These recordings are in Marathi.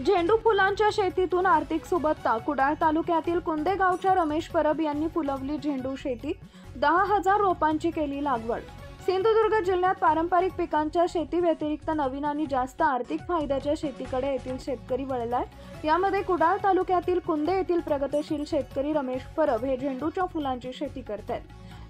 झेंडू फुलांच्या शेतीतून आर्थिक सुबत्ता. कुडाळ तालुक्यातील कुंदे गावच्या रमेश परब यांनी फुलवली झेंडू शेती. 10,000 रोपांची केली लागवड. सिंधुदुर्ग जिल्ह्यात पारंपरिक पिकांच्या शेती व्यतिरिक्त नवीन आणि जास्त आर्थिक फायद्याच्या शेतीकडे येथील शेतकरी वळलाय. यामध्ये कुडाळ तालुक्यातील कुंदे येथील प्रगतशील शेतकरी रमेश परब हे झेंडूच्या फुलांची शेती करतात.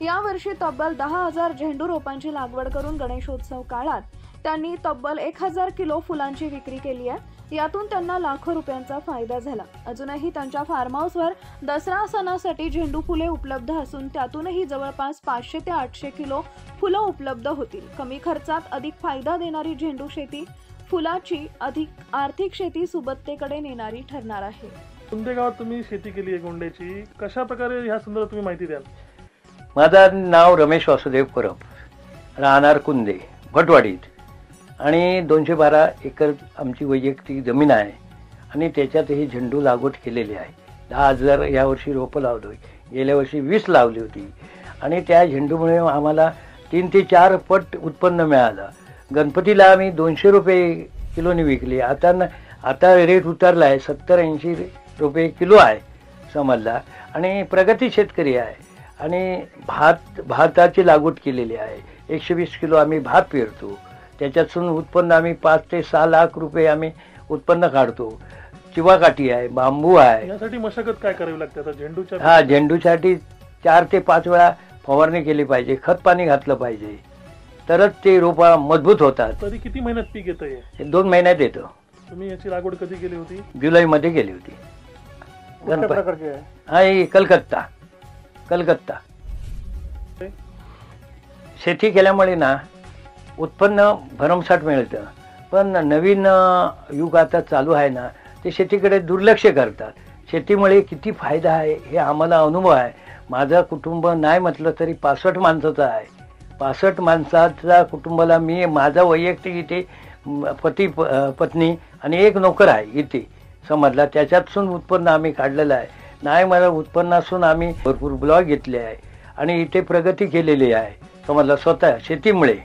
यावर्षी तब्बल 10,000 झेंडू रोपांची लागवड करून गणेशोत्सव काळात त्यांनी तब्बल 1,000 किलो फुलांची विक्री केली आहे. यातून त्यांना लाखो रुपयांचा फायदा झाला. अजूनही त्यांच्या फार्म हाऊसवर दसरा सणासाठी झेंडू फुले उपलब्ध असून त्यातूनही जवळपास 500 ते 800 किलो फुलं उपलब्ध होतील. कमी खर्चात अधिक फायदा देणारी झेंडू शेती फुलाची अधिक आर्थिक शेती सुबत्तेकडे नेणारी ठरणार आहे. कुंदे गावात तुम्ही शेती केली आहे गोंड्याची, कशा प्रकारे ह्या संदर्भात तुम्ही माहिती द्याल? माझं नाव रमेश वासुदेव परब, राहणार कुंदे भटवाडीत, आणि 212 एकर आमची वैयक्तिक जमीन आहे आणि त्याच्यात ही झेंडू लागवड केलेली आहे. 10,000 यावर्षी रोपं लावलोय. गेल्या वर्षी 20 लावली होती आणि त्या झेंडूमुळे आम्हाला 3 ते 4 पट उत्पन्न मिळालं. गणपतीला आम्ही 200 रुपये किलोने विकली. आता रेट उतरला आहे, 70-80 रुपये किलो आहे समजला. आणि प्रगती शेतकरी आहे आणि भाताची लागवड केलेली आहे. 120 किलो आम्ही भात पेरतो. त्याच्यातून उत्पन्न आम्ही 5 ते 6 लाख रुपये आम्ही उत्पन्न काढतो. चिवाकाठी आहे, बांबू आहे. यासाठी मशागत काय करावी लागते आता झेंडूच्या? हा, झेंडूसाठी 4 ते 5 वेळा फवारणी केली पाहिजे, खत पाणी घातलं पाहिजे, तरच ते रोपा मजबूत होतात. तरी किती महिन्यात पीक येतं हे? 2 महिन्यात येतं. तुम्ही याची लागवड कधी केली होती? जुलैमध्ये केली होती. कोणत्या प्रकारची आहे? हा, ही कलकत्ता. शेती केल्यामुळे ना उत्पन्न भरमसाठ मिळतं. पण नवीन युग आता चालू आहे ना, ते शेतीकडे दुर्लक्ष करतात. शेतीमुळे किती फायदा आहे हे आम्हाला अनुभव आहे. माझं कुटुंब नाही म्हटलं तरी 65 माणसाचं आहे. 65 माणसाच्या कुटुंबाला मी माझा वैयक्तिक इथे पत्नी आणि एक नोकर आहे इथे समजला. त्याच्यातून उत्पन्न आम्ही काढलेलं आहे. नाही, मला उत्पन्नातून आम्ही भरपूर ब्लॉक घेतले आहे आणि इथे प्रगती केलेली आहे समजला स्वतः शेतीमुळे.